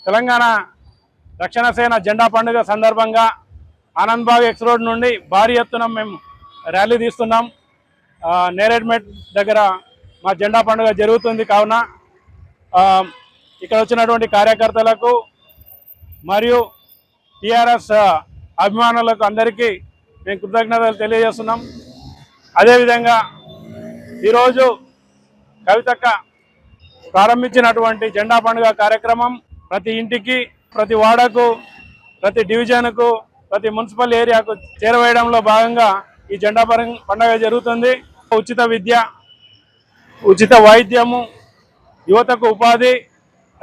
తెలంగాణ రక్షణ సేన జెండా పండుగ సందర్భంగా ఆనంద్బాగ్ ఎక్స్ రోడ్ నుండి భారీ ఎత్తున మేము ర్యాలీ తీస్తున్నాం. నేరేడ్మెట్ దగ్గర మా జెండా పండుగ జరుగుతుంది. కావున ఇక్కడ వచ్చినటువంటి కార్యకర్తలకు మరియు టీఆర్ఎస్ అభిమానులకు అందరికీ మేము కృతజ్ఞతలు తెలియజేస్తున్నాం. అదేవిధంగా ఈరోజు కవితక్క ప్రారంభించినటువంటి జెండా పండుగ కార్యక్రమం ప్రతి ఇంటికి, ప్రతి వాడకు, ప్రతి డివిజన్కు, ప్రతి మున్సిపల్ ఏరియాకు చేరవేయడంలో భాగంగా ఈ జెండా పండుగ జరుగుతుంది. ఉచిత విద్య, ఉచిత వైద్యము, యువతకు ఉపాధి,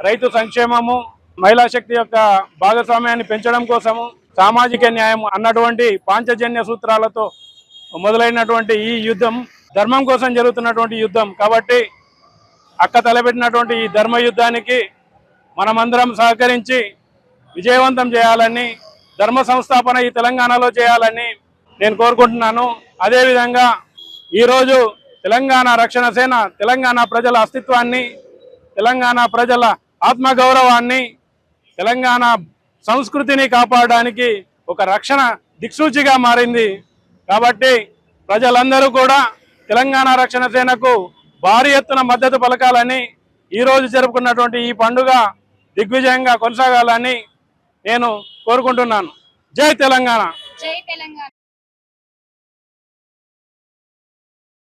రైతు సంక్షేమము, మహిళా శక్తి యొక్క భాగస్వామ్యాన్ని పెంచడం కోసము, సామాజిక న్యాయం అన్నటువంటి పాంచజన్య సూత్రాలతో మొదలైనటువంటి ఈ యుద్ధం ధర్మం కోసం జరుగుతున్నటువంటి యుద్ధం. కాబట్టి అక్క తలపెట్టినటువంటి ఈ ధర్మ యుద్ధానికి మనమందరం సహకరించి విజయవంతం చేయాలని, ధర్మ సంస్థాపన ఈ తెలంగాణలో చేయాలని నేను కోరుకుంటున్నాను. అదేవిధంగా ఈరోజు తెలంగాణ రక్షణ సేన తెలంగాణ ప్రజల అస్తిత్వాన్ని, తెలంగాణ ప్రజల ఆత్మగౌరవాన్ని, తెలంగాణ సంస్కృతిని కాపాడడానికి ఒక రక్షణ దిక్సూచిగా మారింది. కాబట్టి ప్రజలందరూ కూడా తెలంగాణ రక్షణ సేనకు భారీ ఎత్తున మద్దతు పలకాలని, ఈరోజు జరుపుకున్నటువంటి ఈ పండుగ దిగ్విజయంగా కొనసాగాలని నేను కోరుకుంటున్నాను. జై తెలంగాణ.